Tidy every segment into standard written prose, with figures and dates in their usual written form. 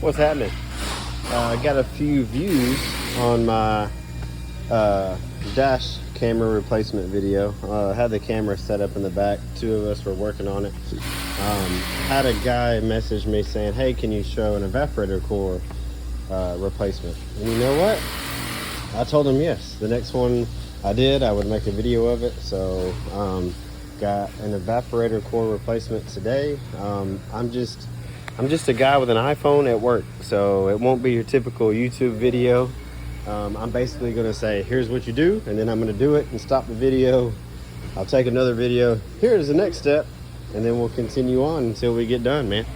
What's happening? I got a few views on my dash camera replacement video. Had the camera set up in the back. Two of us were working on it. Had a guy message me saying, hey, can you show an evaporator core replacement? And you know what? I told him yes. The next one I would make a video of it. So got an evaporator core replacement today. I'm just a guy with an iPhone at work, so it won't be your typical YouTube video. I'm basically gonna say, here's what you do, and then I'm gonna do it and stop the video. I'll take another video. Here's the next step, and then we'll continue on until we get done, man.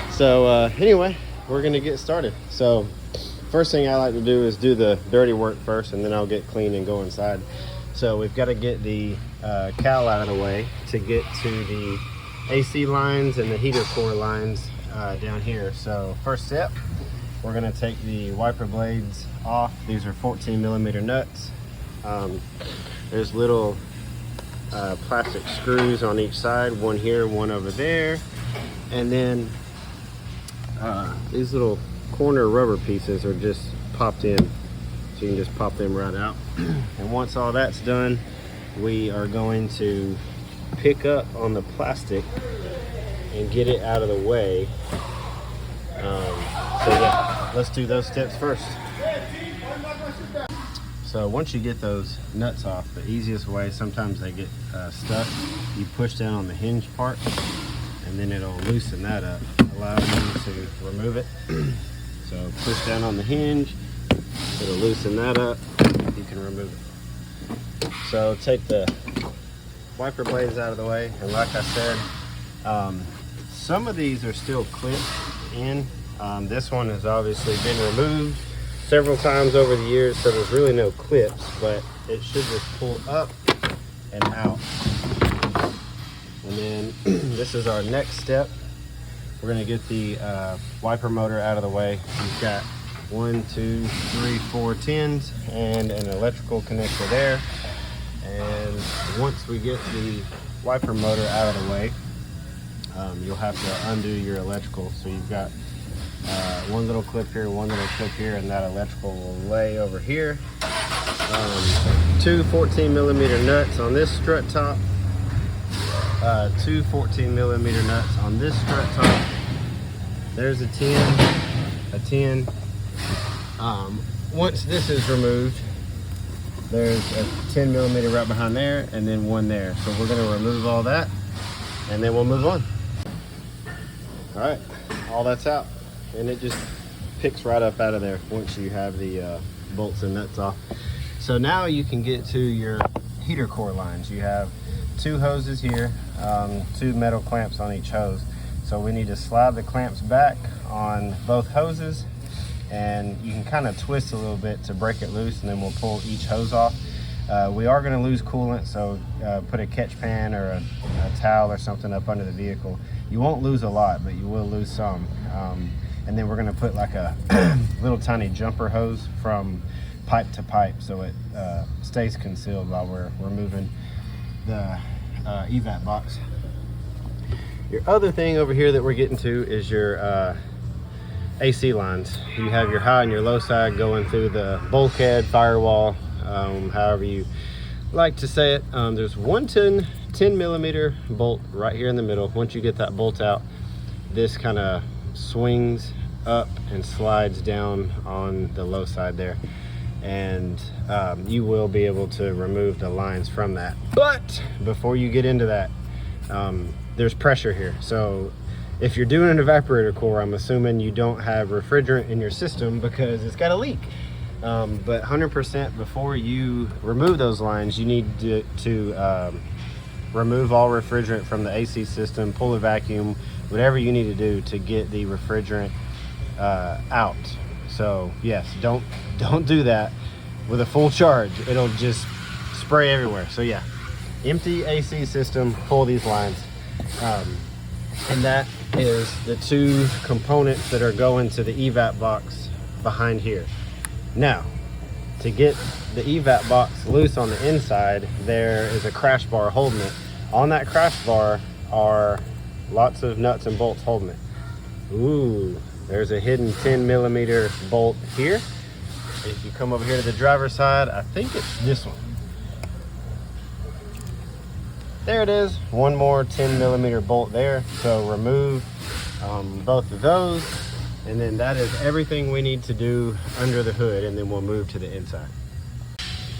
So anyway, we're gonna get started. So first thing I like to do is do the dirty work first, and then I'll get clean and go inside. So we've got to get the cowl out of the way to get to the AC lines and the heater core lines down here. So first step, we're going to take the wiper blades off. These are 14mm nuts. There's little plastic screws on each side, one here, one over there, and then these little corner rubber pieces are just popped in, so you can just pop them right out. And once all that's done, we are going to pick up on the plastic and get it out of the way. So yeah, let's do those steps first. So once you get those nuts off, the easiest way, sometimes they get stuck, you push down on the hinge part, and then it'll loosen that up, allowing you to remove it. So push down on the hinge, it'll loosen that up, you can remove it. So take the wiper blades out of the way, and like I said, some of these are still clipped in. This one has obviously been removed several times over the years, so there's really no clips, but it should just pull up and out. And then this is our next step. We're going to get the wiper motor out of the way. We've got 1, 2, 3, 4 tins and an electrical connector there. And once we get the wiper motor out of the way, you'll have to undo your electrical. So you've got one little clip here, one little clip here, and that electrical will lay over here. 2 14mm nuts on this strut top, 2 14mm nuts on this strut top. There's a 10. Once this is removed, there's a 10mm right behind there, and then one there. So we're going to remove all that, and then we'll move on. All right, all that's out, and it just picks right up out of there once you have the bolts and nuts off. So now you can get to your heater core lines. You have 2 hoses here, 2 metal clamps on each hose. So we need to slide the clamps back on both hoses, and you can kind of twist a little bit to break it loose, and then we'll pull each hose off. We are going to lose coolant, so put a catch pan or a towel or something up under the vehicle. You won't lose a lot, but you will lose some. And then we're going to put like a little tiny jumper hose from pipe to pipe, so it stays concealed while we're moving the evap box. Your other thing over here that we're getting to is your AC lines. You have your high and your low side going through the bulkhead, firewall, however you like to say it. There's one 10mm bolt right here in the middle. Once you get that bolt out, this kind of swings up and slides down on the low side there, and you will be able to remove the lines from that. But before you get into that, there's pressure here. So if you're doing an evaporator core, I'm assuming you don't have refrigerant in your system because it's got a leak. But 100% before you remove those lines, you need to remove all refrigerant from the AC system, pull a vacuum, whatever you need to do to get the refrigerant out. So yes, don't do that with a full charge. It'll just spray everywhere. So yeah, empty AC system, pull these lines. And that is the 2 components that are going to the evap box behind here. Now, to get the evap box loose on the inside, there is a crash bar holding it. On that crash bar are lots of nuts and bolts holding it. Ooh, There's a hidden 10mm bolt here. If you come over here to the driver's side, I think it's this one. There it is, one more 10mm bolt there. So remove both of those, and then that is everything we need to do under the hood, and then we'll move to the inside.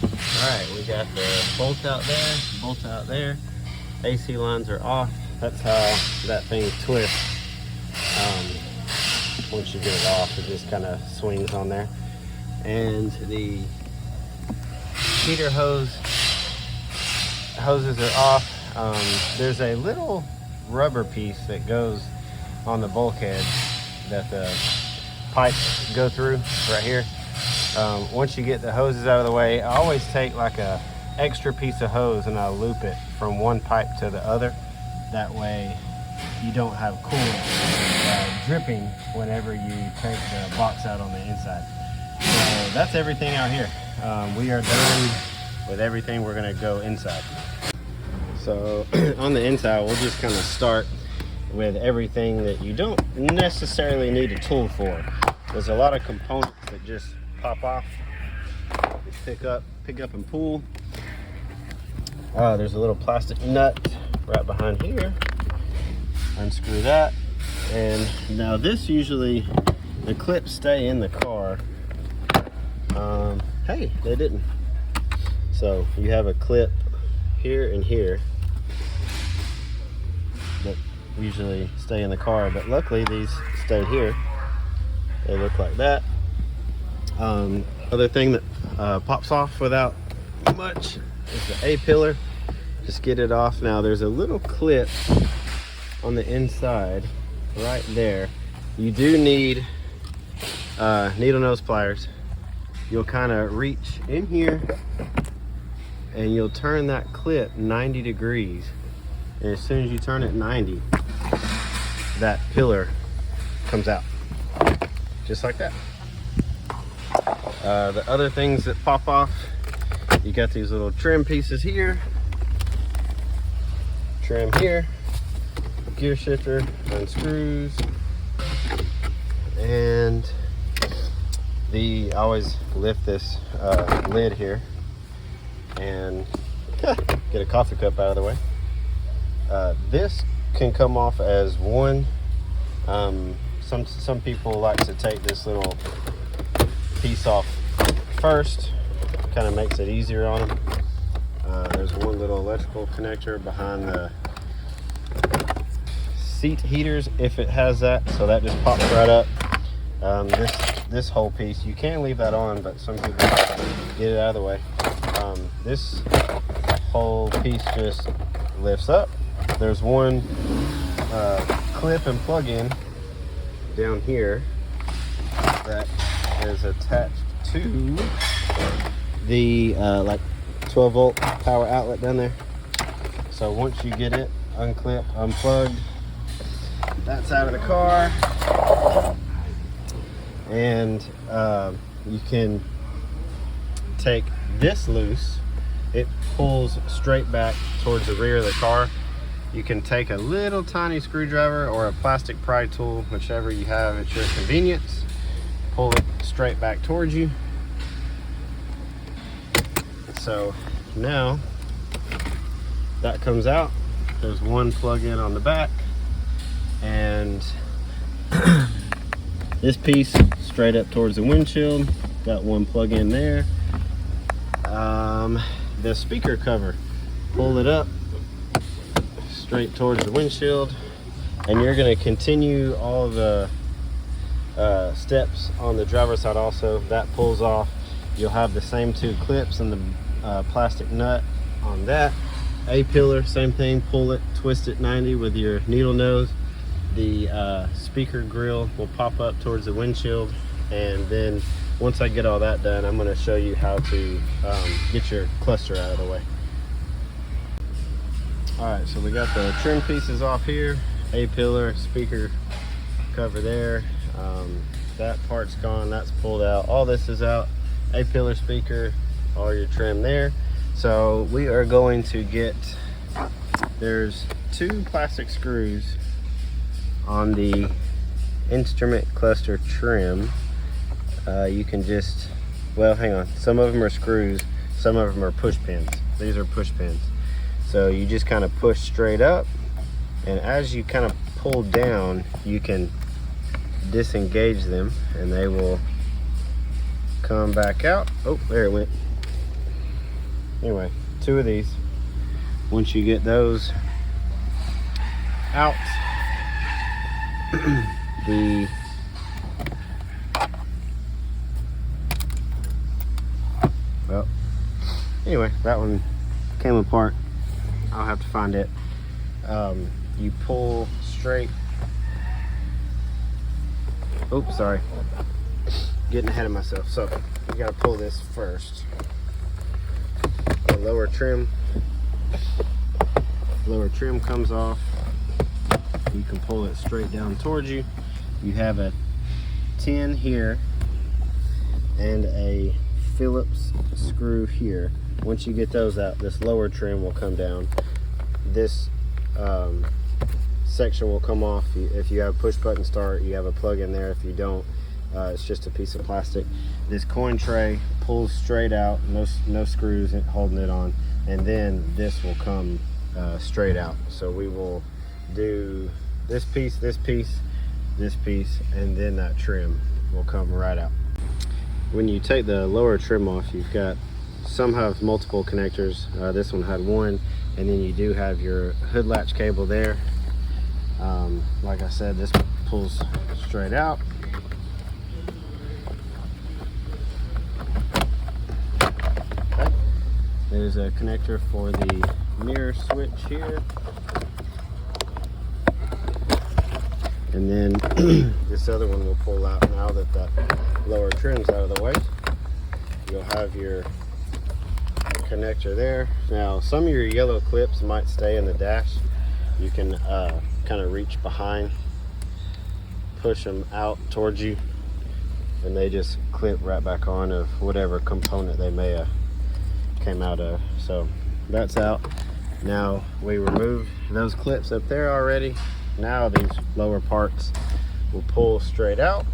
All right, we got the bolt out there, AC lines are off. That's how that thing twists. Once you get it off, it just kind of swings on there. And the heater hoses are off. There's a little rubber piece that goes on the bulkhead that the pipes go through right here. Once you get the hoses out of the way, I always take like a extra piece of hose and I loop it from one pipe to the other. That way you don't have coolant dripping whenever you take the box out on the inside. So that's everything out here. We are done with everything. We're gonna go inside. So on the inside, we'll just kind of start with everything that you don't necessarily need a tool for. There's a lot of components that just pop off, just pick up and pull. There's a little plastic nut right behind here. Unscrew that, and now this usually, the clips stay in the car. Hey, they didn't. So you have a clip here and here that usually stay in the car, but luckily these stay here. They look like that. Other thing that pops off without much is the A-pillar. Just get it off. Now there's a little clip on the inside right there. You do need needle nose pliers. You'll kind of reach in here and you'll turn that clip 90 degrees, and as soon as you turn it 90, that pillar comes out just like that. The other things that pop off, you got these little trim pieces here, trim here, gear shifter unscrews, and I always lift this lid here and get a coffee cup out of the way. This can come off as one. Some people like to take this little piece off first, kind of makes it easier on them. There's one little electrical connector behind the seat heaters if it has that, so that just pops right up. This whole piece, you can leave that on, but some people get it out of the way. This whole piece just lifts up. There's one clip and plug-in down here that is attached to the like 12 volt power outlet down there. So once you get it unclipped, unplugged, that's out of the car, and you can take this loose. It pulls straight back towards the rear of the car. You can take a little tiny screwdriver or a plastic pry tool, whichever you have at your convenience, pull it straight back towards you. So now that comes out. There's one plug-in on the back, and this piece straight up towards the windshield. Got one plug-in there. The speaker cover, pull it up straight towards the windshield, and you're going to continue all the steps on the driver's side also. That pulls off. You'll have the same two clips and the plastic nut on that. A-pillar, same thing, pull it, twist it 90 with your needle nose. The speaker grill will pop up towards the windshield, and then once I get all that done, I'm going to show you how to get your cluster out of the way. Alright, so we got the trim pieces off here, A-pillar, speaker cover there. That part's gone, that's pulled out. All this is out, A-pillar, speaker, all your trim there. So we are going to get, there's two plastic screws on the instrument cluster trim, you can just, well, hang on, some of them are screws, some of them are push pins. These are push pins. So you just kind of push straight up, and as you kind of pull down, you can disengage them and they will come back out. Oh, there it went. Anyway, 2 of these. Once you get those out, well, anyway, that one came apart. I'll have to find it. You pull straight. Oops, sorry. Getting ahead of myself. So you gotta pull this first. The lower trim comes off. You can pull it straight down towards you. You have a 10 here and a Phillips screw here. Once you get those out, this lower trim will come down. This section will come off. If you have push button start, you have a plug in there. If you don't, it's just a piece of plastic. This coin tray pulls straight out, no screws holding it on, and then this will come straight out. So we will do this piece, this piece, this piece, and then that trim will come right out. When you take the lower trim off, you've got, some have multiple connectors. This one had one, and then you do have your hood latch cable there. Like I said, this pulls straight out. Okay. There's a connector for the mirror switch here. And then this other one will pull out now that the lower trim's out of the way. You'll have your connector there. Now, some of your yellow clips might stay in the dash. You can kind of reach behind, push them out towards you, and they just clip right back on of whatever component they may have came out of. So that's out. Now we removed those clips up there already. Now these lower parts will pull straight out.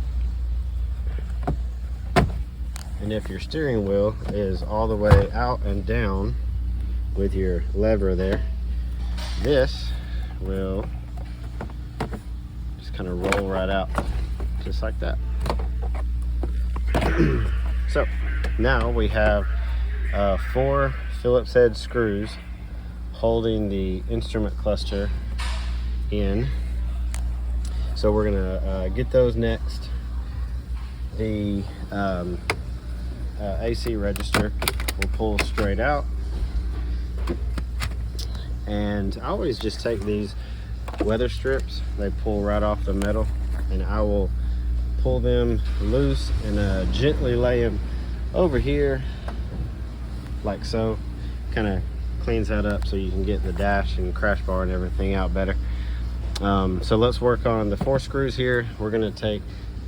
And if your steering wheel is all the way out and down with your lever there, this will just kind of roll right out, just like that. So now we have 4 Phillips head screws holding the instrument cluster in. So we're gonna get those next. The AC register will pull straight out, and I always just take these weather strips, they pull right off the metal, and I will pull them loose and gently lay them over here like so. Kind of cleans that up so you can get the dash and crash bar and everything out better. So let's work on the 4 screws here. We're going to take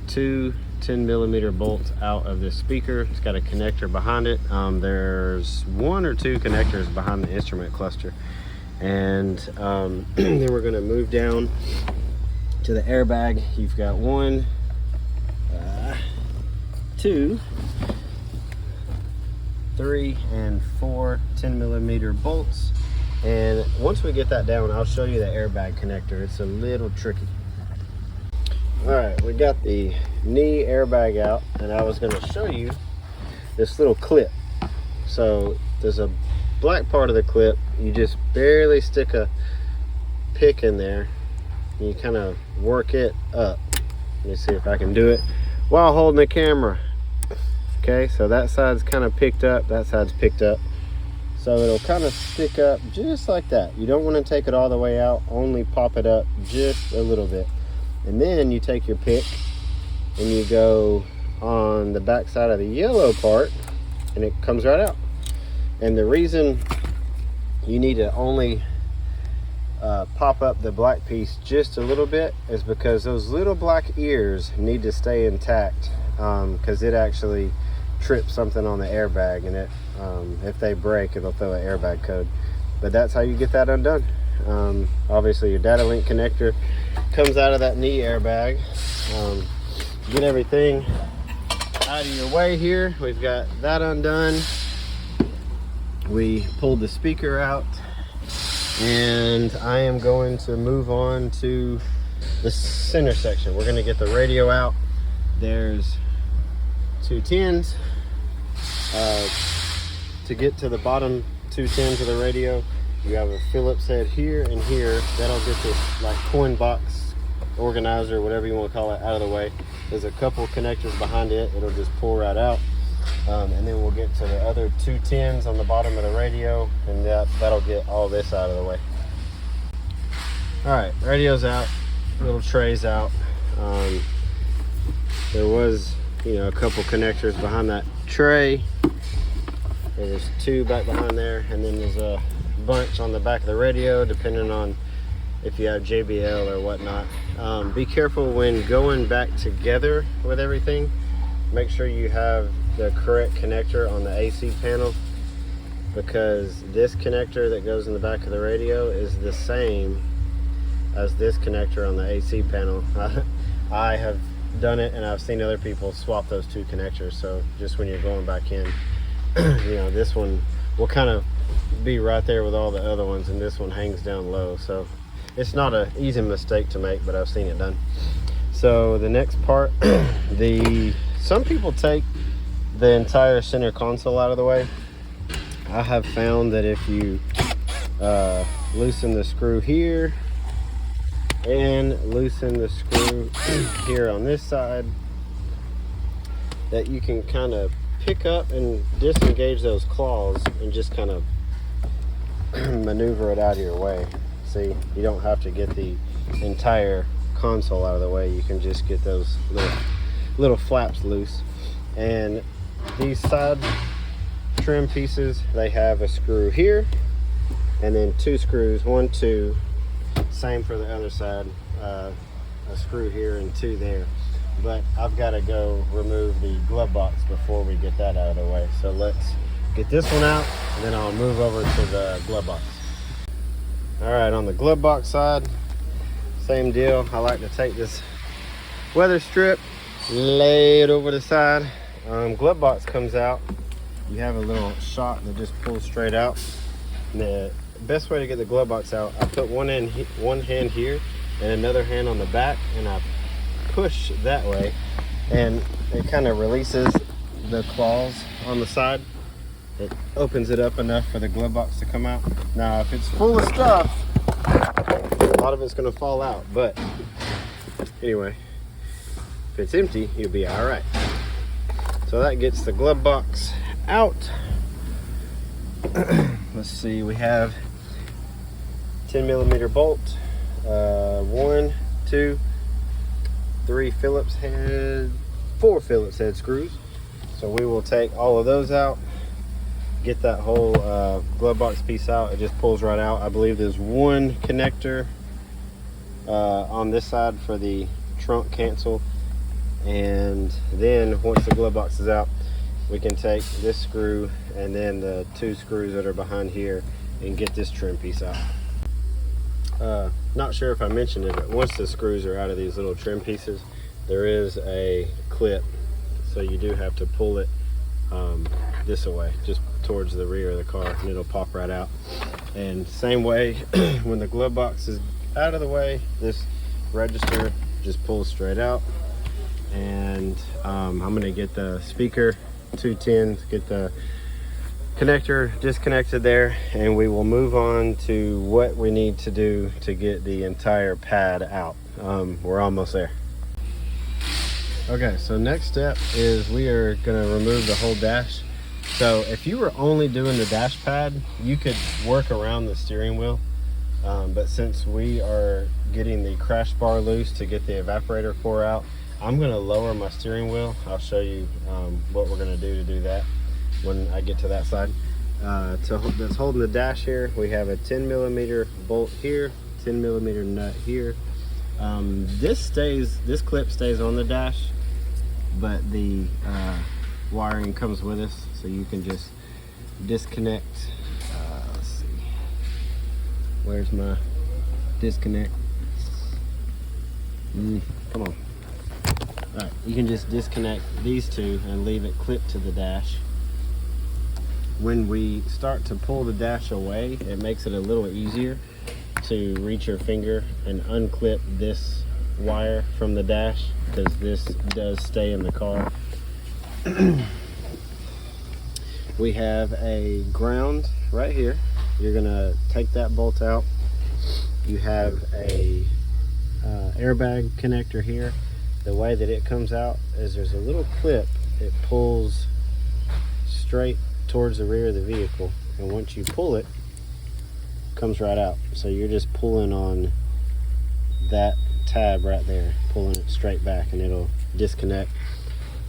2 10mm bolts out of this speaker. It's got a connector behind it. There's 1 or 2 connectors behind the instrument cluster, and then we're going to move down to the airbag. You've got 1, 2, 3, and 4 10mm bolts. And once we get that down, I'll show you the airbag connector. It's a little tricky. All right, we got the knee airbag out, and I was going to show you this little clip. So there's a black part of the clip. You just barely stick a pick in there, and you kind of work it up. Let me see if I can do it while holding the camera. Okay, so that side's kind of picked up, that side's picked up. So it'll kind of stick up just like that. You don't want to take it all the way out, only pop it up just a little bit. And then you take your pick and you go on the back side of the yellow part, and it comes right out. And the reason you need to only pop up the black piece just a little bit is because those little black ears need to stay intact, because it actually trips something on the airbag, and it if they break, it'll throw an airbag code. But that's how you get that undone. Obviously your data link connector comes out of that knee airbag. Get everything out of your way here. We've got that undone. We pulled the speaker out, and I am going to move on to the center section. We're going to get the radio out. There's 2 tins. To get to the bottom 2 tins of the radio, you have a Phillips head here and here. That'll get this like coin box organizer, whatever you want to call it, out of the way. There's a couple connectors behind it. It'll just pull right out. And then we'll get to the other 2 tins on the bottom of the radio, and that'll get all this out of the way. All right, radio's out, little tray's out. There was, a couple connectors behind that tray. There's 2 back behind there, and then there's a bunch on the back of the radio, depending on if you have JBL or whatnot. Be careful when going back together with everything. Make sure you have the correct connector on the AC panel, because this connector that goes in the back of the radio is the same as this connector on the AC panel. I have done it, and I've seen other people swap those 2 connectors. So just when you're going back in, this one will kind of be right there with all the other ones, and this one hangs down low. So it's not an easy mistake to make, but I've seen it done. So the next part, some people take the entire center console out of the way. I have found that if you loosen the screw here and loosen the screw here on this side, that you can kind of pick up and disengage those claws and just kind of maneuver it out of your way. See, you don't have to get the entire console out of the way. You can just get those little flaps loose. And these side trim pieces, they have a screw here and then 2 screws, 1, 2. Same for the other side, a screw here and 2 there. But I've got to go remove the glove box before we get that out of the way. So let's get this one out, and then I'll move over to the glove box. All right, on the glove box side, same deal. I like to take this weather strip, lay it over the side. Glove box comes out. You have a little shot that just pulls straight out. And the best way to get the glove box out, I put one hand here and another hand on the back, and I push that way, and it kind of releases the claws on the side. It opens it up enough for the glove box to come out. Now, if it's full of stuff, a lot of it's going to fall out, but anyway, if it's empty, you'll be all right. So that gets the glove box out. Let's see, we have 10mm bolt, 1, 2, 3 Phillips head, 4 Phillips head screws. So we will take all of those out, get that whole glove box piece out. It just pulls right out. I believe there's 1 connector on this side for the trunk cancel, and then once the glove box is out, we can take this screw and then the 2 screws that are behind here and get this trim piece out. Not sure if I mentioned it, but once the screws are out of these little trim pieces, there is a clip, so you do have to pull it this way, just towards the rear of the car, and it'll pop right out. And same way, when the glove box is out of the way, this register just pulls straight out. And I'm gonna get the speaker 2 tins, get the connector disconnected there, and we will move on to what we need to do to get the entire pad out. We're almost there. Okay, so next step is we are gonna remove the whole dash. So if you were only doing the dash pad, you could work around the steering wheel. But since we are getting the crash bar loose to get the evaporator core out, I'm gonna lower my steering wheel. I'll show you what we're gonna do to do that when I get to that side. That's holding the dash here, we have a 10mm bolt here, 10mm nut here. This clip stays on the dash, but the wiring comes with us, so you can just disconnect. Let's see, where's my disconnect? Come on. All right, you can just disconnect these two and leave it clipped to the dash. When we start to pull the dash away, it makes it a little easier to reach your finger and unclip this wire from the dash, because this does stay in the car. We have a ground right here. You're gonna take that bolt out. You have a airbag connector here. The way that it comes out is there's a little clip. It pulls straight towards the rear of the vehicle, and once you pull it, it comes right out. So you're just pulling on that tab right there, pulling it straight back, and it'll disconnect.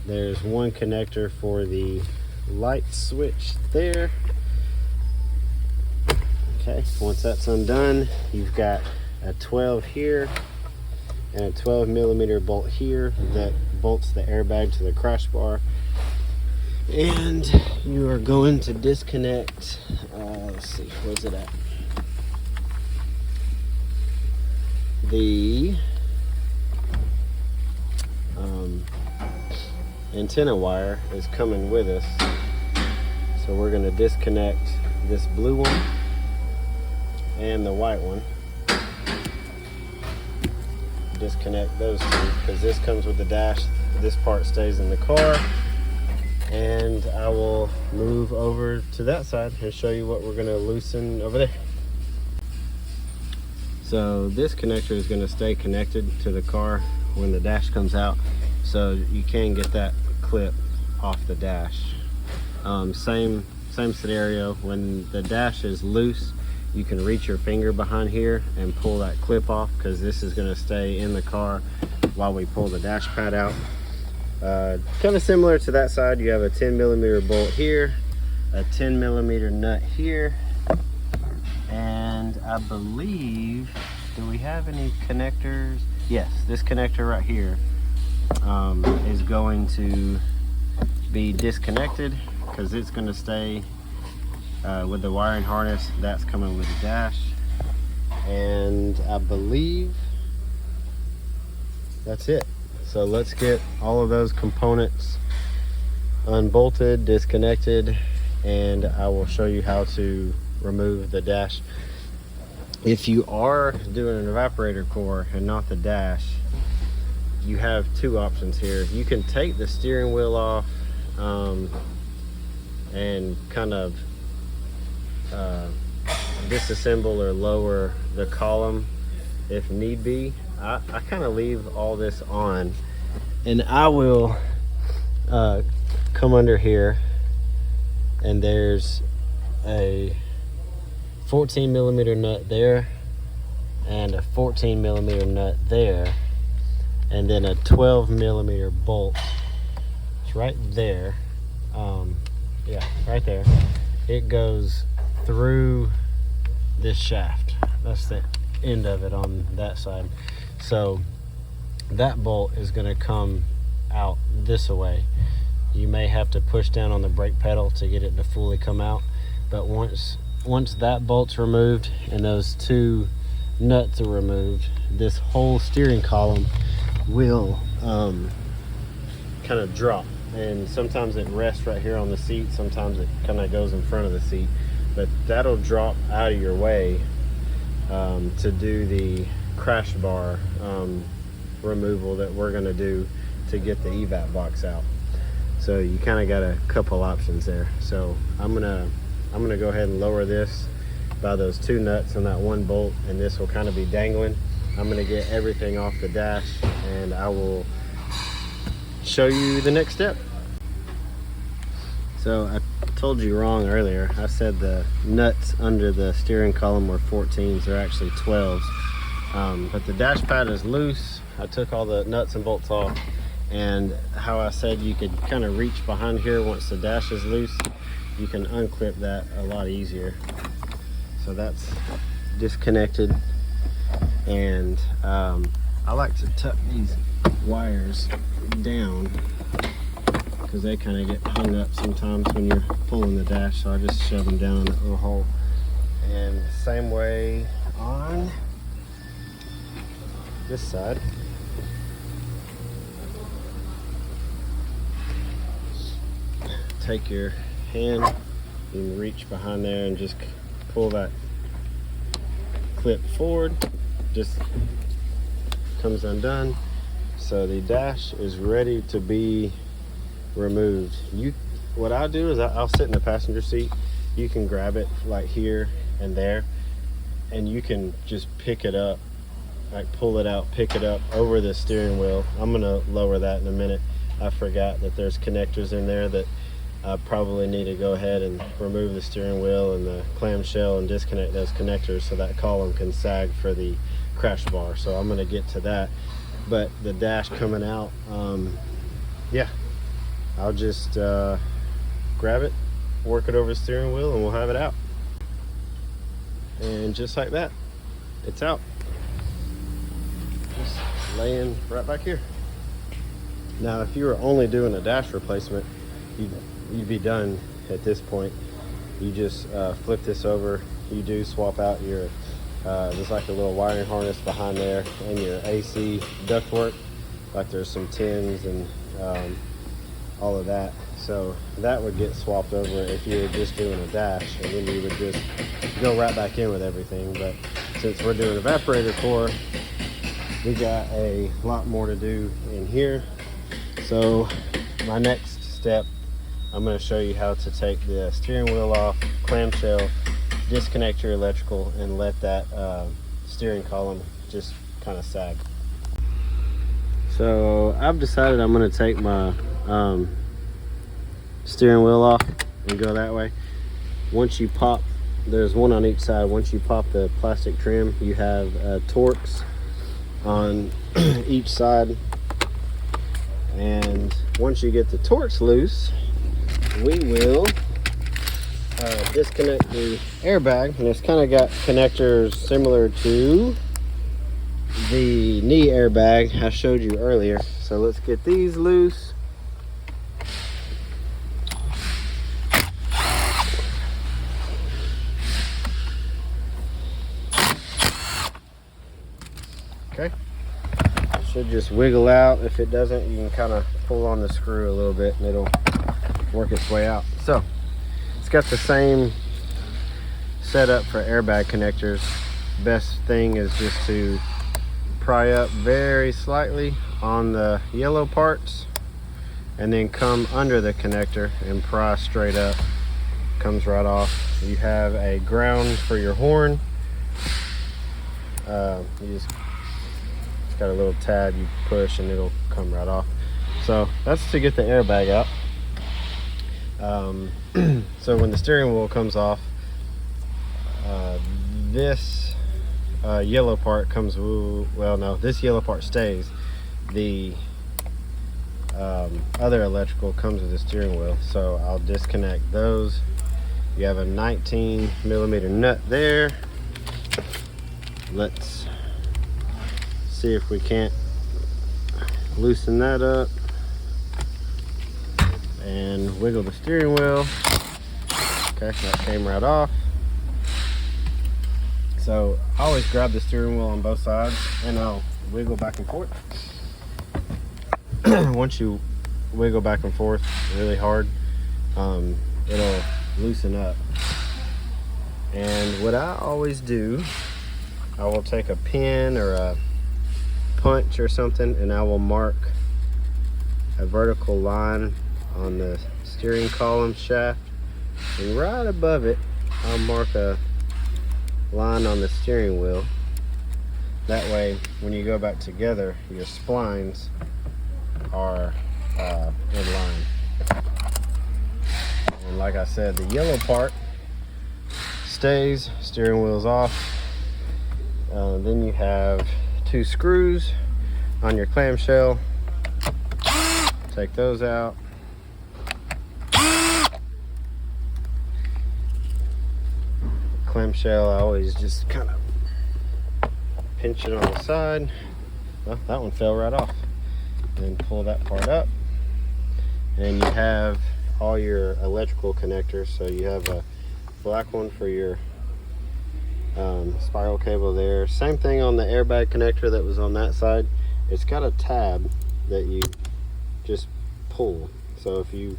There's one connector for the light switch there. Okay, once that's undone, you've got a 12 here and a 12mm bolt here that bolts the airbag to the crash bar. And you are going to disconnect, let's see, where's it at? The antenna wire is coming with us. So we're going to disconnect this blue one and the white one. Disconnect those two, because this comes with the dash. This part stays in the car. And I will move over to that side and show you what we're going to loosen over there. So this connector is going to stay connected to the car when the dash comes out, so you can get that clip off the dash. Same scenario, when the dash is loose, you can reach your finger behind here and pull that clip off, because this is going to stay in the car while we pull the dash pad out. Kind of similar to that side, you have a 10mm bolt here, a 10mm nut here, and I believe, do we have any connectors? Yes, this connector right here is going to be disconnected, because it's going to stay with the wiring harness. That's coming with the dash, and I believe that's it. So let's get all of those components unbolted, disconnected, and I will show you how to remove the dash. If you are doing an evaporator core and not the dash, you have two options here. You can take the steering wheel off and kind of disassemble or lower the column if need be. I kind of leave all this on, and I will come under here, and there's a 14mm nut there and a 14mm nut there, and then a 12mm bolt. It's right there. Yeah, right there. It goes through this shaft. That's the end of it on that side. So that bolt is going to come out this way. You may have to push down on the brake pedal to get it to fully come out, but once that bolt's removed and those two nuts are removed, this whole steering column will kind of drop, and sometimes it rests right here on the seat, sometimes it kind of goes in front of the seat, but that'll drop out of your way to do the crash bar removal that we're going to do to get the evap box out. So you kind of got a couple options there. So I'm gonna go ahead and lower this by those two nuts and that one bolt, and this will kind of be dangling. I'm gonna get everything off the dash, and I will show you the next step. So I told you wrong earlier. I said the nuts under the steering column were 14s. They're actually 12s. But the dash pad is loose. I took all the nuts and bolts off, and how I said you could kind of reach behind here once the dash is loose, you can unclip that a lot easier. So that's disconnected, and I like to tuck these wires down because they kind of get hung up sometimes when you're pulling the dash, so I just shove them down in that little hole. And same way on this side. take your hand, you can reach behind there and just pull that clip forward, just comes undone. So the dash is ready to be removed. What I'll do is I'll sit in the passenger seat. You can grab it like here and there, and you can just pick it up, like pull it out, pick it up over the steering wheel. I'm gonna lower that in a minute. I forgot that there's connectors in there that I probably need to go ahead and remove the steering wheel and the clamshell and disconnect those connectors so that column can sag for the crash bar. So I'm gonna get to that. But the dash coming out, yeah, I'll just grab it, work it over the steering wheel, and we'll have it out. And just like that, it's out. Just laying right back here. Now, if you were only doing a dash replacement, you'd be done at this point. You just flip this over. You do swap out your, there's like a little wiring harness behind there and your AC ductwork. Like there's some tins and all of that. So that would get swapped over if you were just doing a dash, and then you would just go right back in with everything. But since we're doing evaporator core, we got a lot more to do in here. So my next step, I'm going to show you how to take the steering wheel off, clamshell, disconnect your electrical, and let that steering column just kind of sag. So I've decided I'm going to take my steering wheel off and go that way. Once you pop, there's one on each side. Once you pop the plastic trim, you have Torx on each side. And once you get the Torx loose, we will disconnect the airbag. And it's kind of got connectors similar to the knee airbag I showed you earlier. So let's get these loose. Okay, should just wiggle out. If it doesn't, you can kind of pull on the screw a little bit and it'll work its way out. So it's got the same setup for airbag connectors. Best thing is just to pry up very slightly on the yellow parts and then come under the connector and pry straight up. Comes right off. You have a ground for your horn. Got a little tab you push and it'll come right off. So that's to get the airbag out. So when the steering wheel comes off, this yellow part comes, well no, this yellow part stays. The other electrical comes with the steering wheel. So I'll disconnect those. You have a 19mm nut there. Let's see if we can't loosen that up and wiggle the steering wheel. Okay, that came right off. So I always grab the steering wheel on both sides and I'll wiggle back and forth. Once you wiggle back and forth really hard, it'll loosen up. And what I always do, I will take a pin or a punch or something and I will mark a vertical line on the steering column shaft, and right above it I'll mark a line on the steering wheel. That way when you go back together, your splines are in line. And like I said, the yellow part stays, steering wheel's off. Then you have 2 screws on your clamshell. Take those out. Clamshell, I always just kind of pinch it on the side. Well, that one fell right off. And then pull that part up. And you have all your electrical connectors. So you have a black one for your spiral cable there. Same thing on the airbag connector that was on that side. It's got a tab that you just pull. So if you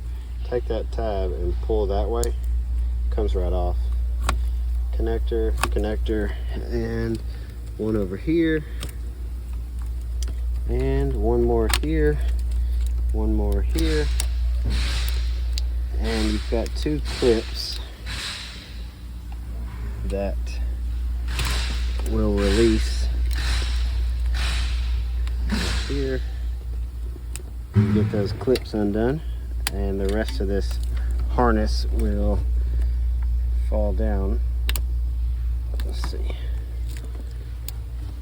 take that tab and pull that way, comes right off. Connector, connector, and one over here, and one more here, one more here, and you've got 2 clips that will release here. You get those clips undone, and the rest of this harness will fall down. Let's see.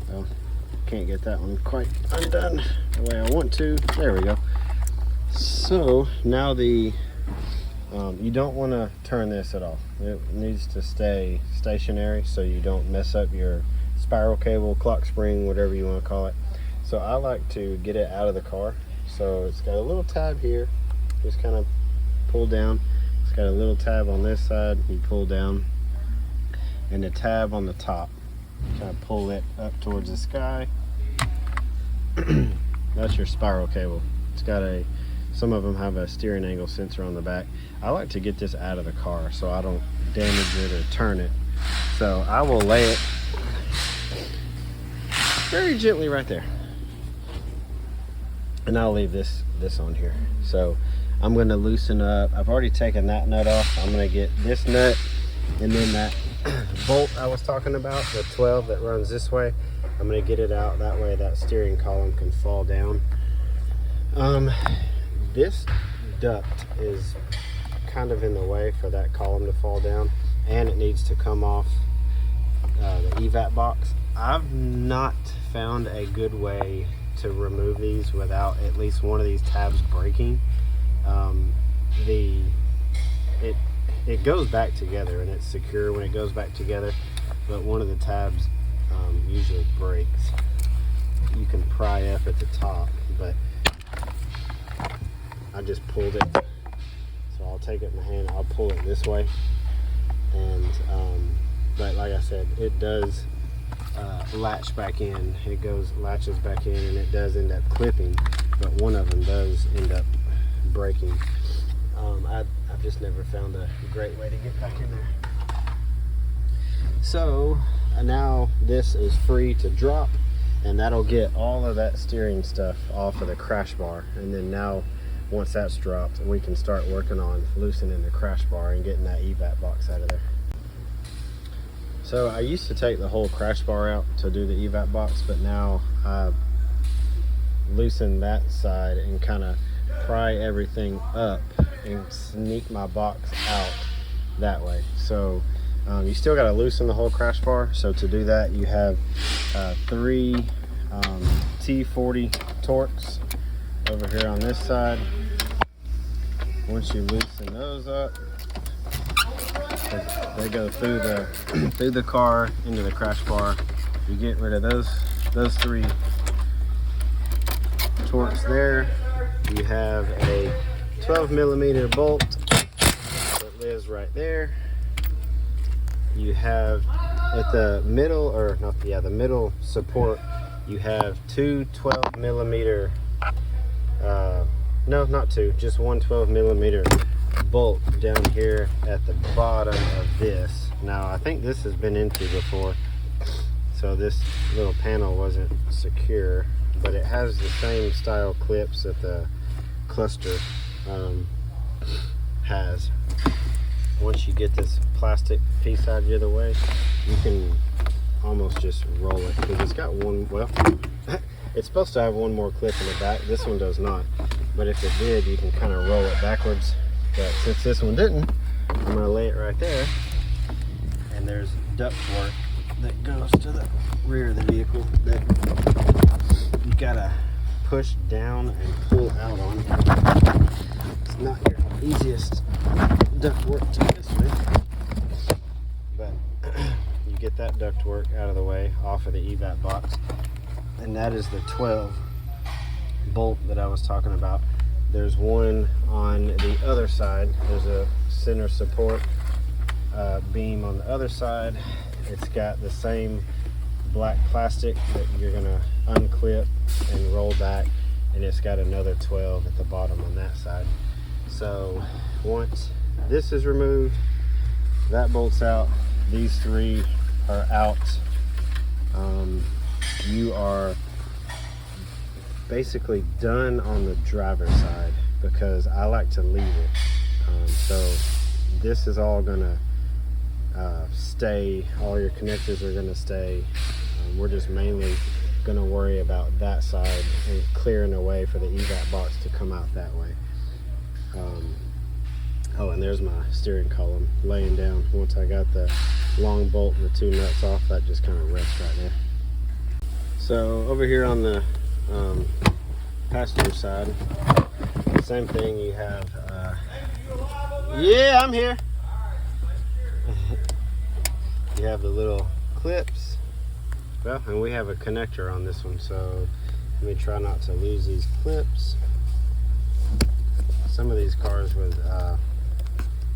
Well, can't get that one quite undone the way I want to. There we go. So now the you don't want to turn this at all. It needs to stay stationary so you don't mess up your spiral cable, clock spring, whatever you want to call it. So I like to get it out of the car. So it's got a little tab here, just kind of pull down. It's got a little tab on this side, you pull down, and the tab on the top, kind of pull it up towards the sky. That's your spiral cable. It's got some of them have a steering angle sensor on the back. I like to get this out of the car so I don't damage it or turn it. So I will lay it very gently right there. And I'll leave this on here. So I'm going to loosen up. I've already taken that nut off. I'm going to get this nut, and then that bolt I was talking about, the 12 that runs this way, I'm going to get it out. That way that steering column can fall down. This duct is kind of in the way for that column to fall down, and it needs to come off the evap box. I've not found a good way to remove these without at least one of these tabs breaking. It goes back together and it's secure when it goes back together, but one of the tabs usually breaks. You can pry up at the top, but I just pulled it. So I'll take it in my hand, I'll pull it this way, and but like I said, it does latch back in. It latches back in, and it does end up clipping, but one of them does end up breaking. I've just never found a great way to get back in there. So now this is free to drop, and that'll get all of that steering stuff off of the crash bar. And then now, once that's dropped, we can start working on loosening the crash bar and getting that evap box out of there. So I used to take the whole crash bar out to do the evap box, but now I loosen that side and kind of pry everything up and sneak my box out that way. So you still got to loosen the whole crash bar. So to do that, you have 3 T40 Torx over here on this side. Once you loosen those up, they go through the car into the crash bar. You get rid of those 3 Torx there. You have a 12mm bolt that lives right there. You have at the middle, or not, yeah, the middle support, you have 2 12mm, no, not 2, just 1 12mm bolt down here at the bottom of this. Now I think this has been into before, so this little panel wasn't secure, but it has the same style clips that the cluster has. Once you get this plastic piece out of the way, you can almost just roll it, because it's got one, well, it's supposed to have one more clip in the back. This one does not, but if it did, you can kind of roll it backwards. But since this one didn't, I'm going to lay it right there, and there's duct work that goes to the rear of the vehicle that you gotta push down and pull out on. It's not your easiest duct work to mess with, but you get that duct work out of the way off of the evap box, and that is the 12 bolt that I was talking about. There's one on the other side. There's a center support beam on the other side. It's got the same black plastic that you're gonna unclip and roll back, and it's got another 12 at the bottom on that side. So once this is removed, that bolt's out, these three are out, you are basically done on the driver's side, because I like to leave it. So this is all gonna stay, all your connectors are gonna stay. We're just mainly gonna worry about that side and clearing a way for the evap box to come out that way. Oh, and there's my steering column laying down. Once I got the long bolt and the two nuts off, that just kind of rests right there. So over here on the passenger side, same thing. You have yeah, I'm here. You have the little clips. Well, and we have a connector on this one, so let me try not to lose these clips. Some of these cars with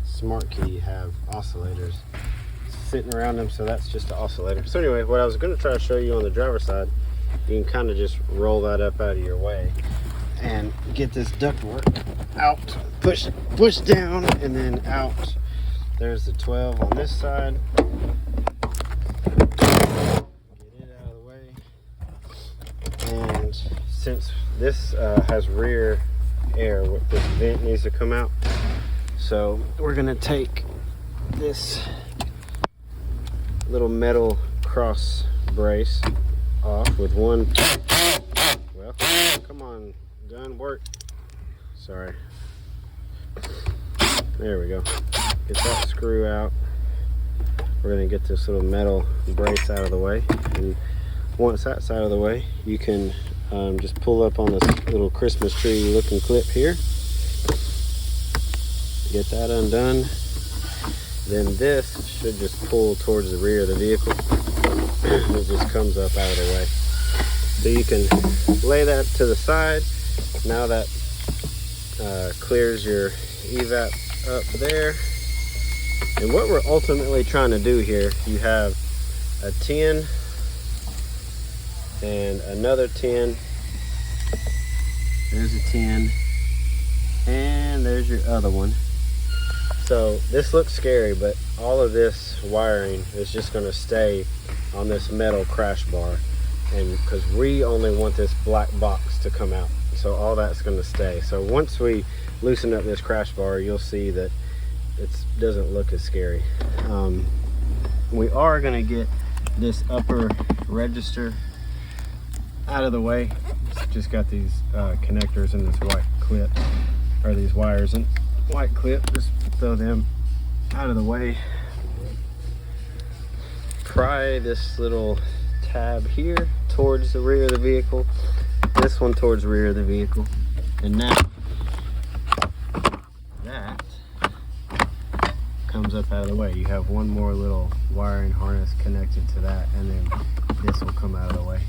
Smart Key have oscillators sitting around them, so that's just an oscillator. So anyway, what I was going to try to show you on the driver's side, you can kind of just roll that up out of your way and get this ductwork out, push down, and then out. There's the 12 on this side. Get it out of the way. And since this has rear air, this vent needs to come out, so we're gonna take this little metal cross brace off with one. Well, come on, gun, work. Sorry. There we go. Get that screw out. We're gonna get this little metal brace out of the way, and once that's out of the way, you can just pull up on this little Christmas tree looking clip here. Get that undone. Then this should just pull towards the rear of the vehicle. It just comes up out of the way. So you can lay that to the side. Now that clears your evap up there. And what we're ultimately trying to do here, you have a 10 and another 10. There's a 10 and there's your other one. So this looks scary, but all of this wiring is just going to stay on this metal crash bar, and because we only want this black box to come out, so all that's going to stay. So once we loosen up this crash bar, you'll see that it doesn't look as scary. We are going to get this upper register out of the way. It's just got these connectors and this white clip, or these wires and white clip. Just throw them out of the way. Pry this little tab here towards the rear of the vehicle, this one towards the rear of the vehicle, and now that comes up out of the way. You have one more little wiring harness connected to that, and then this will come out of the way.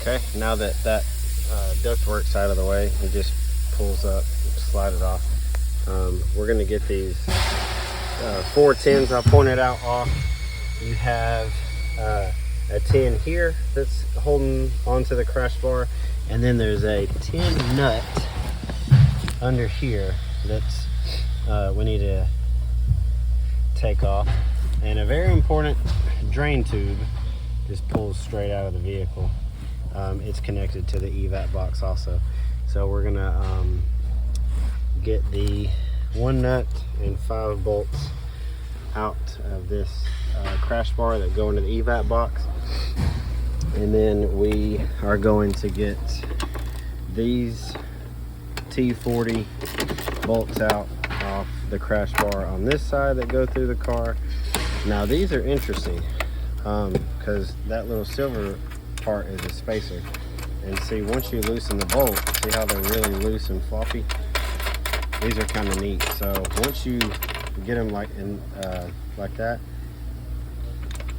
Okay, now that ductwork's out of the way, it just pulls up, slide it off. We're going to get these 4 10s I pointed out off. You have a 10 here that's holding onto the crash bar, and then there's a 10 nut under here that's we need to take off, and a very important drain tube just pulls straight out of the vehicle. It's connected to the evap box also, so we're gonna get the 1 nut and 5 bolts out of this crash bar that go into the evap box, and then we are going to get these T40 bolts out off the crash bar on this side that go through the car. Now these are interesting because that little silver part is a spacer, and see, once you loosen the bolt, see how they're really loose and floppy? These are kind of neat. So once you get them like that,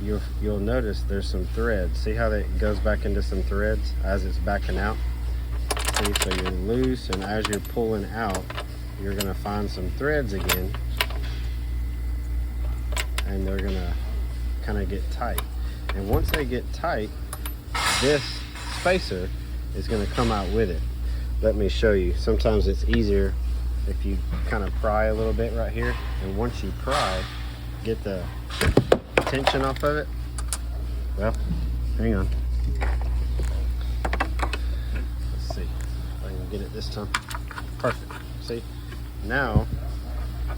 you'll notice there's some threads. See how that goes back into some threads as it's backing out? See, so you're loose, and as you're pulling out, you're gonna find some threads again, and they're gonna kind of get tight. And once they get tight, this spacer is gonna come out with it. Let me show you. Sometimes it's easier if you kind of pry a little bit right here, and once you pry, get the tension off of it. Well, hang on. Let's see if I can get it this time. Perfect. See, now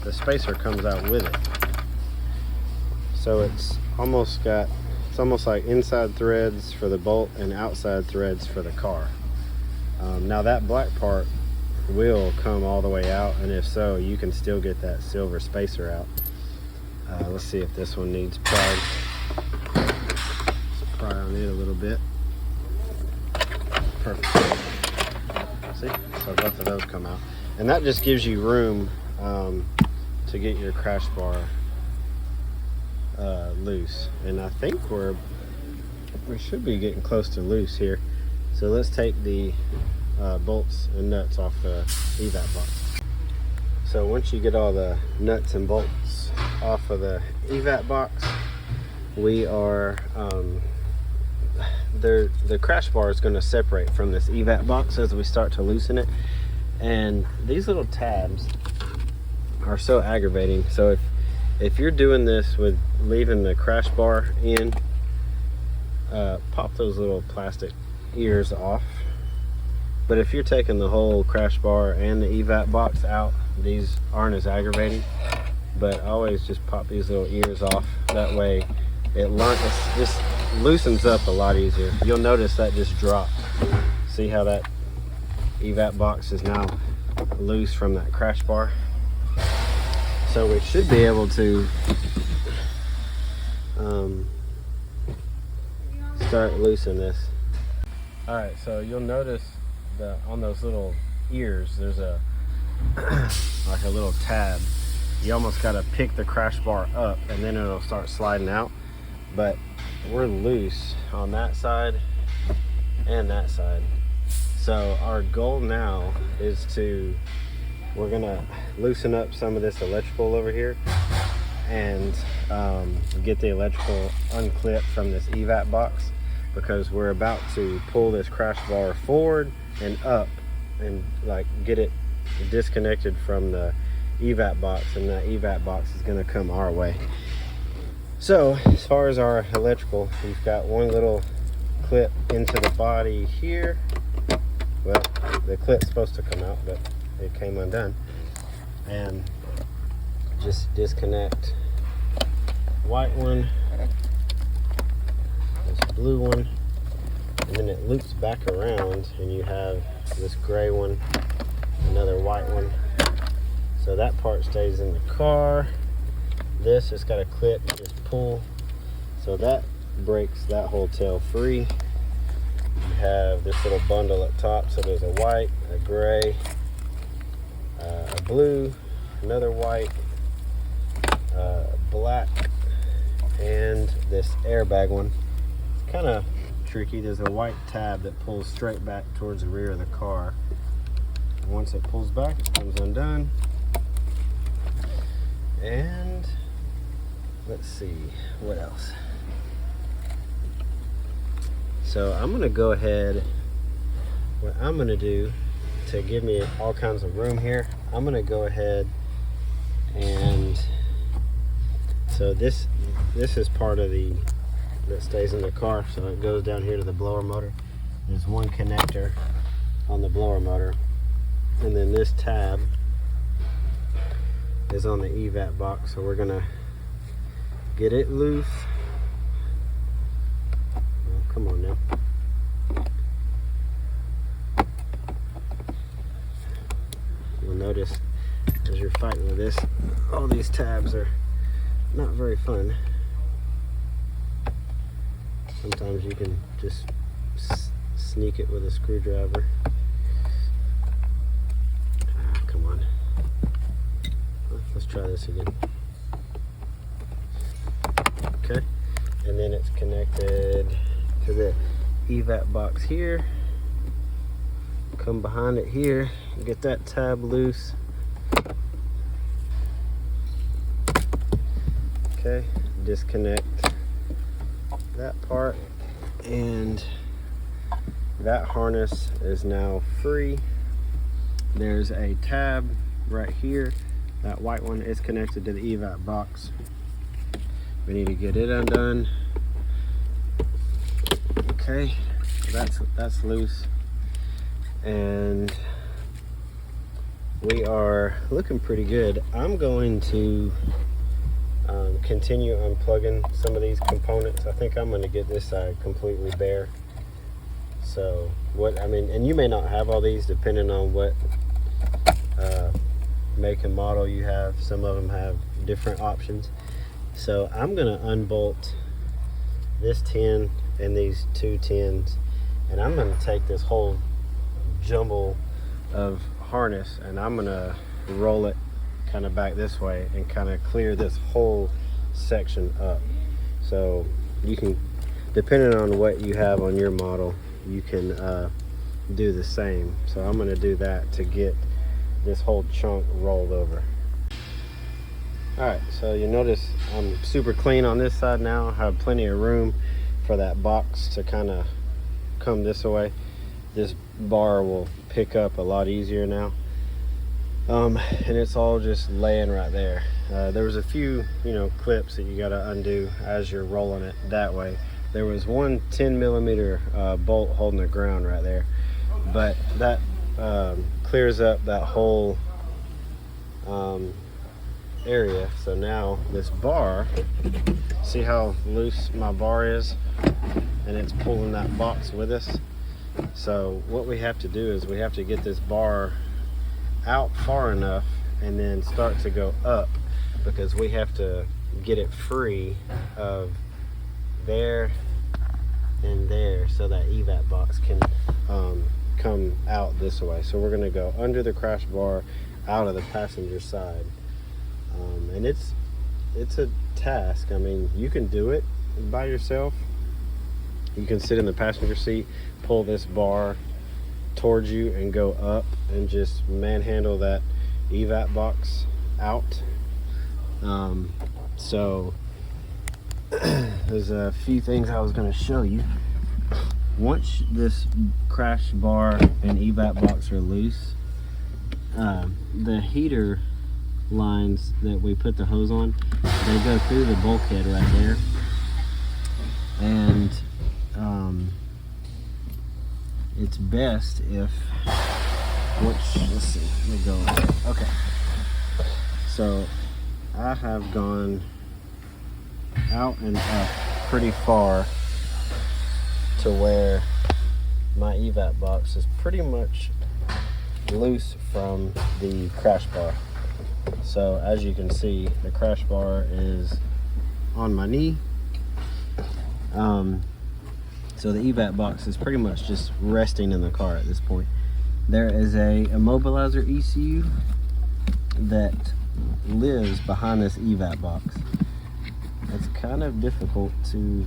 the spacer comes out with it. So it's almost like inside threads for the bolt and outside threads for the car. Now that black part will come all the way out, and if so, you can still get that silver spacer out. Let's see if this one needs pried. Let's pry on it a little bit. Perfect. See, so both of those come out, and that just gives you room to get your crash bar loose. And I think we should be getting close to loose here. So let's take the bolts and nuts off the evap box. So once you get all the nuts and bolts off of the evap box, we are the crash bar is going to separate from this evap box as we start to loosen it. And these little tabs are so aggravating. So if you're doing this with leaving the crash bar in, pop those little plastic ears off. But if you're taking the whole crash bar and the evap box out, these aren't as aggravating. But always just pop these little ears off. That way it just loosens up a lot easier. You'll notice that just dropped. See how that evap box is now loose from that crash bar? So we should be able to start loosening this. All right, so you'll notice on those little ears, there's like a little tab. You almost got to pick the crash bar up, and then it'll start sliding out. But we're loose on that side and that side. So our goal now is we're gonna loosen up some of this electrical over here and get the electrical unclipped from this evap box, because we're about to pull this crash bar forward and up and like get it disconnected from the evap box, and that evap box is going to come our way. So as far as our electrical, we've got one little clip into the body here. Well, the clip's supposed to come out, but it came undone. And just disconnect white one, this blue one, and then it loops back around and you have this gray one, another white one. So that part stays in the car. This has got a clip, you just pull. So that breaks that whole tail free. You have this little bundle up top. So there's a white, a gray, a blue, another white, black, and this airbag one. It's kind of tricky. There's a white tab that pulls straight back towards the rear of the car. And once it pulls back, it comes undone. And let's see what else. So I'm gonna go ahead, what I'm gonna do to give me all kinds of room here, I'm gonna go ahead and, so this is part of that stays in the car, so it goes down here to the blower motor. There's one connector on the blower motor, and then this tab is on the evap box, so we're gonna get it loose. Oh, come on now. You'll notice as you're fighting with this, all these tabs are not very fun. Sometimes you can just sneak it with a screwdriver. Come on. Let's try this again. Okay, and then it's connected to the evap box here. Come behind it here, get that tab loose. Okay, disconnect that part, and that harness is now free. There's a tab right here, that white one, is connected to the evap box. We need to get it undone. Okay, that's loose, and we are looking pretty good. I'm going to continue unplugging some of these components. I think I'm going to get this side completely bare. So what I mean, and you may not have all these depending on what make and model you have. Some of them have different options. So I'm going to unbolt this tin and these two tins, and I'm going to take this whole jumble of harness and I'm going to roll it kind of back this way and kind of clear this whole section up. So you can, depending on what you have on your model, you can do the same. So I'm going to do that to get this whole chunk rolled over. Alright, so you notice I'm super clean on this side now. I have plenty of room for that box to kind of come this way. This bar will pick up a lot easier now. And it's all just laying right there. There was a few, clips that you got to undo as you're rolling it that way. There was one 10mm bolt holding the ground right there, but that clears up that whole area. So now this bar, see how loose my bar is, and it's pulling that box with us. So what we have to do is we have to get this bar out far enough and then start to go up, because we have to get it free of there and there so that evap box can come out this way. So we're going to go under the crash bar, out of the passenger side, and it's a task. I mean, you can do it by yourself. You can sit in the passenger seat, pull this bar towards you and go up and just manhandle that evap box out. So there's a few things I was going to show you. Once this crash bar and evap box are loose, the heater lines that we put the hose on, they go through the bulkhead right there, and it's best if, let's see, let me go. Okay, so I have gone out and up pretty far to where my evap box is pretty much loose from the crash bar. So as you can see, the crash bar is on my knee. So the evap box is pretty much just resting in the car at this point. There is a immobilizer ECU that lives behind this evap box. It's kind of difficult to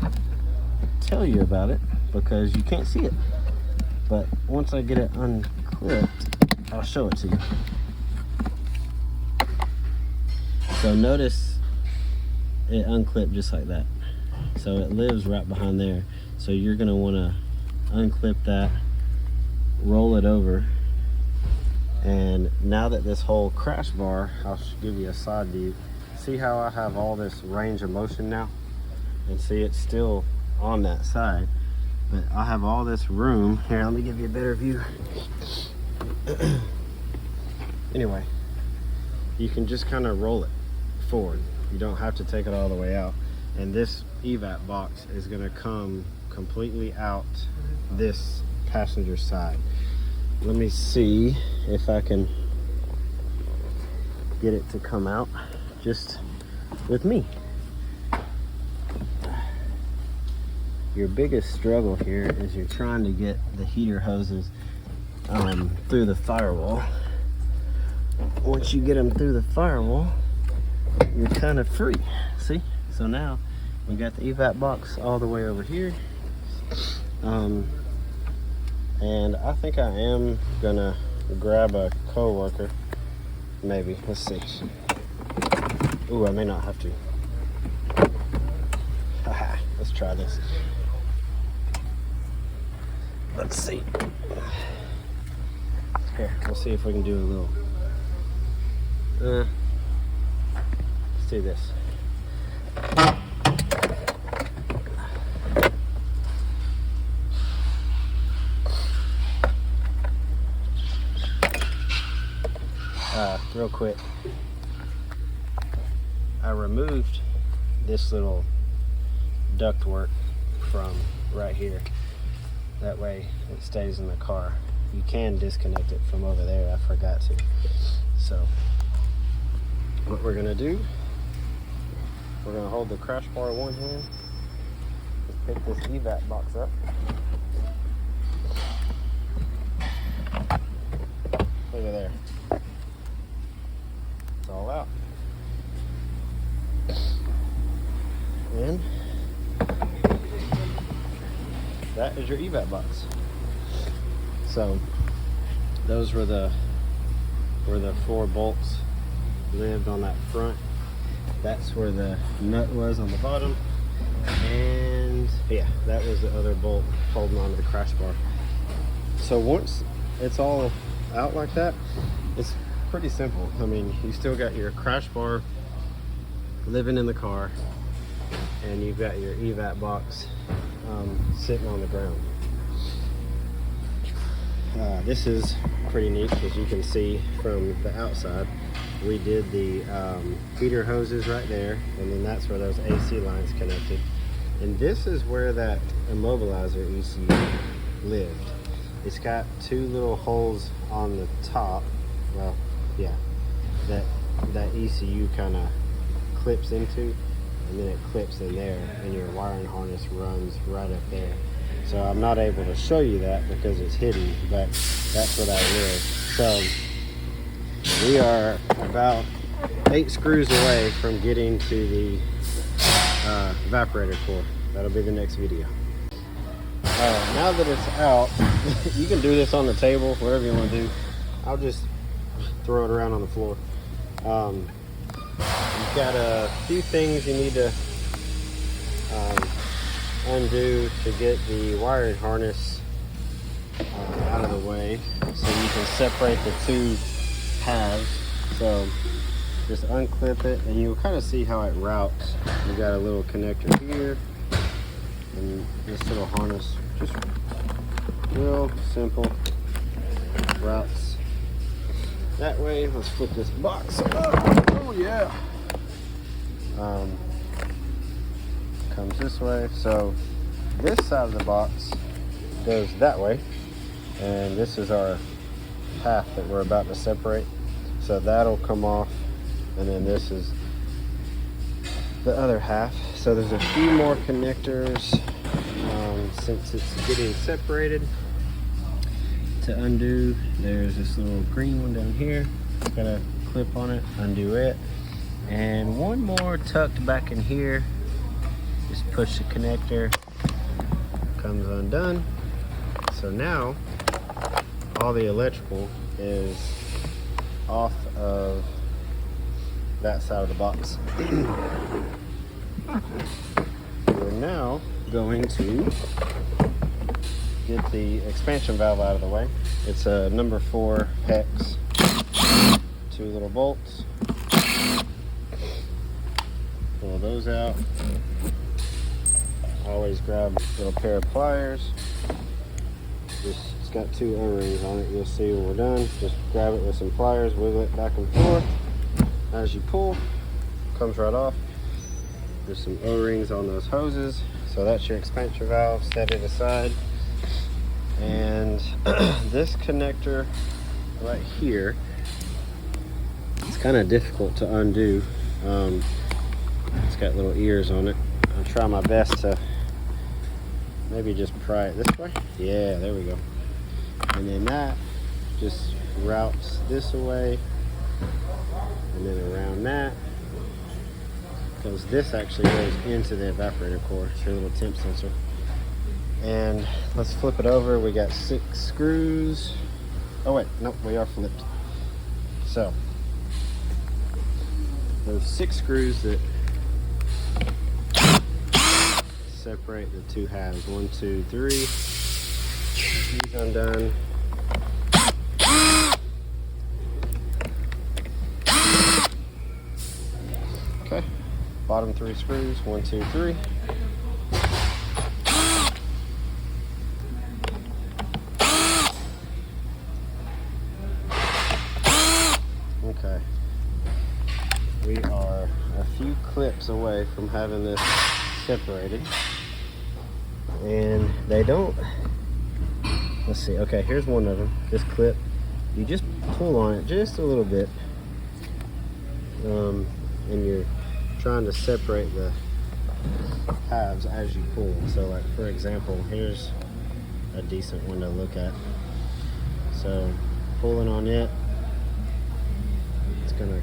tell you about it because you can't see it. But once I get it unclipped, I'll show it to you. So notice it unclipped just like that. So it lives right behind there. So you're going to want to unclip that, roll it over, and now that this whole crash bar, I'll give you a side view. See how I have all this range of motion now? And see, it's still on that side, but I have all this room. Here, let me give you a better view. Anyway, you can just kind of roll it forward. You don't have to take it all the way out. And this evap box is going to come completely out this passenger side. Let me see if I can get it to come out just with me. Your biggest struggle here is you're trying to get the heater hoses through the firewall. Once you get them through the firewall, you're kind of free. See? So now we got the evap box all the way over here. And I think I am gonna grab a co-worker. Maybe. Let's see. Ooh, I may not have to. Haha, let's try this. Let's see. Here, we'll see if we can do a little Let's do this. Real quick, I removed this little ductwork from right here. That way it stays in the car. You can disconnect it from over there. I forgot to. So what we're gonna do, we're gonna hold the crash bar in one hand, pick this evap box up. Look at there. It's all out. And that is your evap box. So those were the four bolts lived on that front. That's where the nut was on the bottom. And yeah, that was the other bolt holding onto the crash bar. So once it's all out like that, it's pretty simple. I mean, you still got your crash bar living in the car, and you've got your evap box sitting on the ground. This is pretty neat because you can see from the outside we did the feeder hoses right there, and then that's where those AC lines connected. And this is where that immobilizer ECU lived. It's got two little holes on the top. Well, yeah, that ECU kind of clips into, and then it clips in there, and your wiring harness runs right up there. So I'm not able to show you that because it's hidden, but that's where that lives. So we are about 8 screws away from getting to the evaporator core. That'll be the next video. Now that it's out, you can do this on the table, whatever you want to do. I'll just throw it around on the floor. You've got a few things you need to undo to get the wiring harness out of the way so you can separate the two halves. So just unclip it, and you'll kind of see how it routes. You got a little connector here, and this little harness, just real simple, routes that way. Let's flip this box up. Oh yeah. Comes this way. So this side of the box goes that way, and this is our half that we're about to separate. So that'll come off, and then this is the other half. So there's a few more connectors since it's getting separated to undo. There's this little green one down here. Gotta clip on it, undo it, and one more tucked back in here. Just push the connector, comes undone. So now all the electrical is off of that side of the box. We're now going to get the expansion valve out of the way. It's a number 4 hex, 2 little bolts. Pull those out. Always grab a little pair of pliers. It's got 2 O-rings on it. You'll see when we're done. Just grab it with some pliers, wiggle it back and forth. As you pull, it comes right off. There's some O-rings on those hoses. So that's your expansion valve. Set it aside. And this connector right here, it's kind of difficult to undo. It's got little ears on it. I'll try my best to maybe just pry it this way. Yeah, there we go. And then that just routes this away, and then around that, because this actually goes into the evaporator core. It's your little temp sensor. And let's flip it over. We got 6 screws. Oh wait, nope, we are flipped. So those 6 screws that separate the 2 halves. 1, 2, 3. These undone. Okay, bottom 3 screws, 1, 2, 3. Okay, we are a few clips away from having this separated, and they don't, let's see, okay, here's one of them. This clip, you just pull on it just a little bit, and you're trying to separate the halves as you pull. So like, for example, here's a decent one to look at. So pulling on it, it's gonna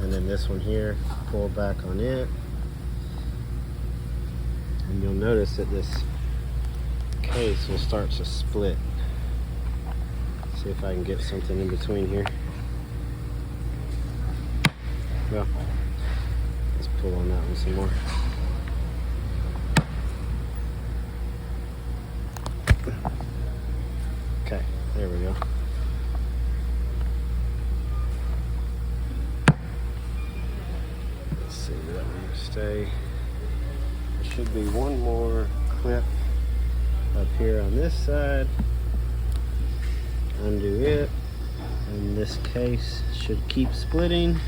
and then this one here, pull back on it, and you'll notice that this case will start to split. See if I can get something in between here. Well, let's pull on that one some more. Okay, there we go. Let's see, that one will stay. There should be one more clip up here on this side. Undo it, and this case should keep splitting.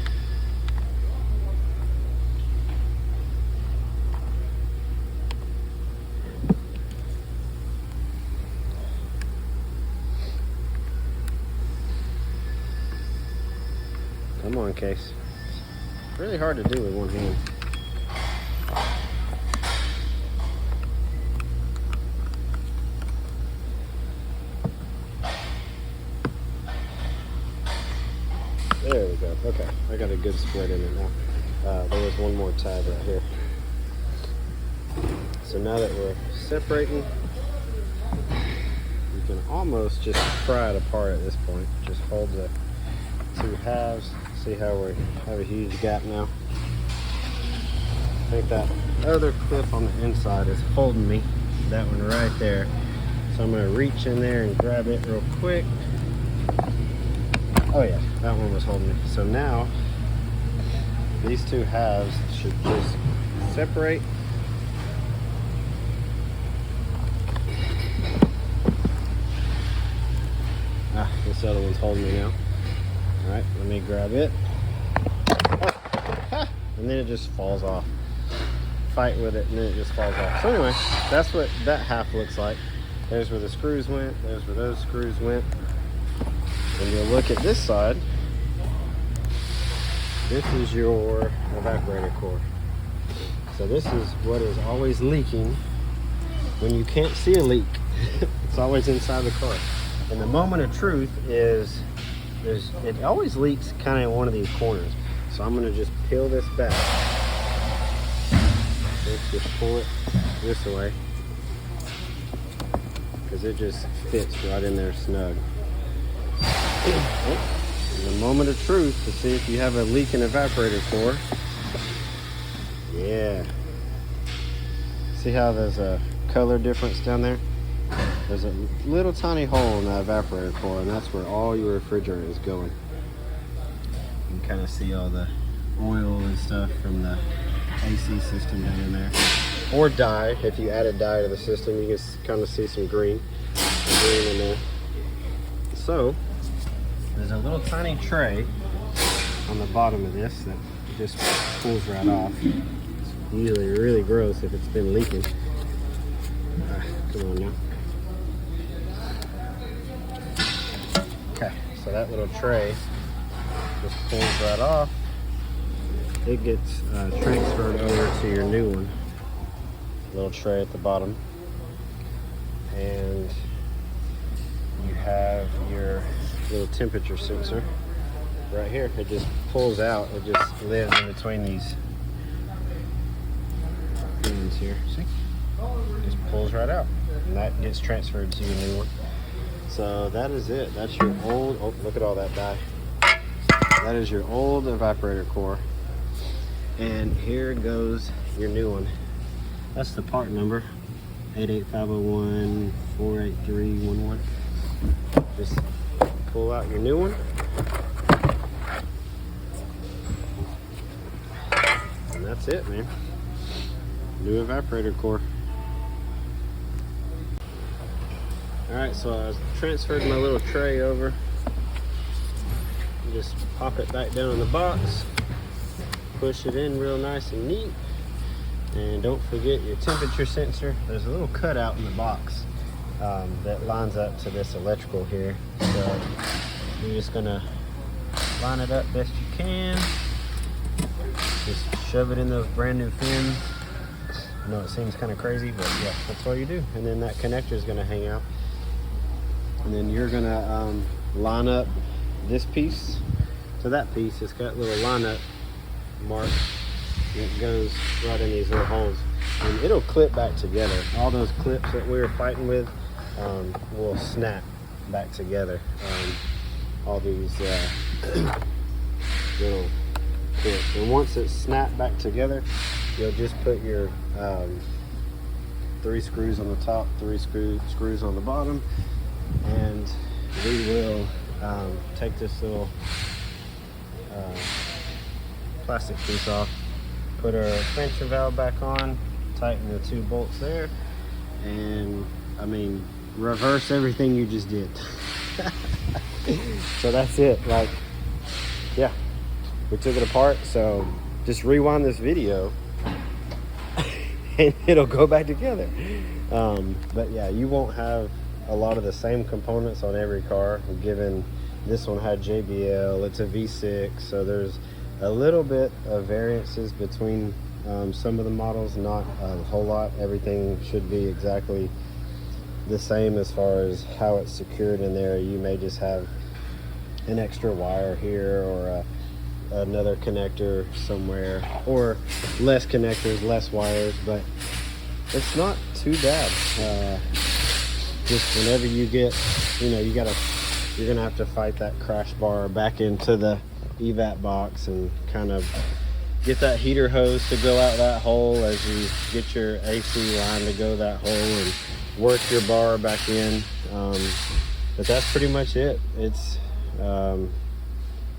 Come on, case. It's really hard to do with one hand. There we go. Okay, I got a good split in it now. There was one more tab right here. So now that we're separating, you can almost just pry it apart at this point. Just hold the 2 halves. See how we have a huge gap now? I think that other clip on the inside is holding me. That one right there. So I'm going to reach in there and grab it real quick. Oh yeah, that one was holding me. So now, these 2 halves should just separate. This other one's holding me now. All right, let me grab it. Oh, and then it just falls off. Fight with it, and then it just falls off. So anyway, that's what that half looks like. There's where the screws went. There's where those screws went. When you look at this side, this is your evaporator core. So this is what is always leaking when you can't see a leak. It's always inside the car. And the moment of truth is, it always leaks kind of in one of these corners. So I'm gonna just peel this back. Let's just pull it this way, because it just fits right in there snug. And the moment of truth to see if you have a leaking evaporator core. Yeah. See how there's a color difference down there? There's a little tiny hole in the evaporator core, and that's where all your refrigerant is going. You can kind of see all the oil and stuff from the AC system down in there. Or dye. If you added dye to the system, you can kind of see some green in there. So there's a little tiny tray on the bottom of this that just pulls right off. It's usually really gross if it's been leaking. Come on now. Okay, so that little tray just pulls right off. It gets transferred over to your new one. Little tray at the bottom. And you have your little temperature sensor right here. It just pulls out. It just lives in between these pins here. See? It just pulls right out. And that gets transferred to your new one. So that is it. That's your old, oh, look at all that dye. That is your old evaporator core. And here goes your new one. That's the part number, 88501-48311. Just pull out your new one. that's it, man. New evaporator core. Alright, so I transferred my little tray over. Just pop it back down in the box. Push it in real nice and neat. And don't forget your temperature sensor. There's a little cutout in the box that lines up to this electrical here. So you're just gonna line it up best you can. Just shove it in those brand new fins. I know it seems kind of crazy, but yeah, that's all you do. And then that connector is gonna hang out. And then you're gonna line up this piece to that piece. It's got little lineup marks. It goes right in these little holes, and it'll clip back together. All those clips that we were fighting with will snap back together. All these little clips, and once it's snapped back together, you'll just put your 3 screws on the top, 3 screws on the bottom, and we will take this little plastic piece off, put our expansion valve back on, tighten the 2 bolts there, and I mean, reverse everything you just did. So that's it. Like, yeah, we took it apart, so just rewind this video and it'll go back together. But yeah, you won't have a lot of the same components on every car, given this one had JBL, it's a V6, so there's a little bit of variances between some of the models, not a whole lot. Everything should be exactly the same as far as how it's secured in there. You may just have an extra wire here, or another connector somewhere, or less connectors, less wires, but it's not too bad. Just whenever you get, you know, you're gonna have to fight that crash bar back into the evap box and kind of get that heater hose to go out that hole as you get your AC line to go that hole, and work your bar back in. But that's pretty much it. It's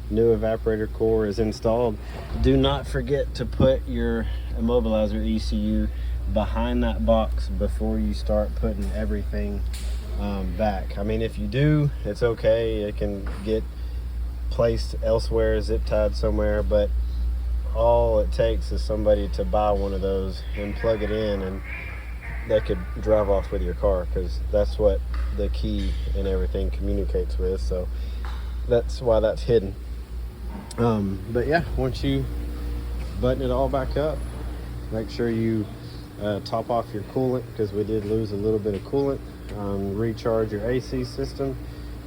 new evaporator core is installed. Do not forget to put your immobilizer ECU behind that box before you start putting everything back. I mean, if you do, it's okay. It can get placed elsewhere, zip tied somewhere, but all it takes is somebody to buy one of those and plug it in, and they could drive off with your car, because that's what the key and everything communicates with. So that's why that's hidden. But yeah, once you button it all back up, make sure you top off your coolant, because we did lose a little bit of coolant. Recharge your AC system,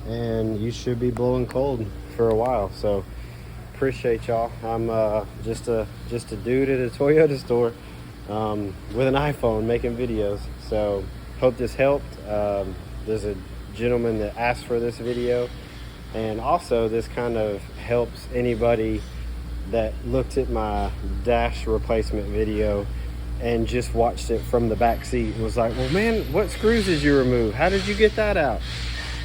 and you should be blowing cold for a while. So appreciate y'all. I'm just a dude at a Toyota store with an iPhone making videos. So hope this helped. There's a gentleman that asked for this video, and also this kind of helps anybody that looked at my dash replacement video and just watched it from the back seat and was like, well, man, what screws did you remove? How did you get that out?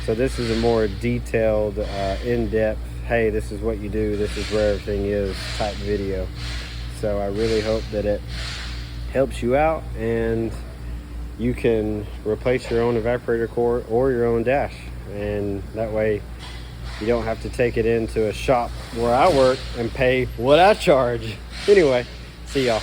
So this is a more detailed, in-depth, hey, this is what you do, this is where everything is type video. So I really hope that it helps you out, and you can replace your own evaporator core or your own dash, and that way you don't have to take it into a shop where I work and pay what I charge. Anyway, see y'all.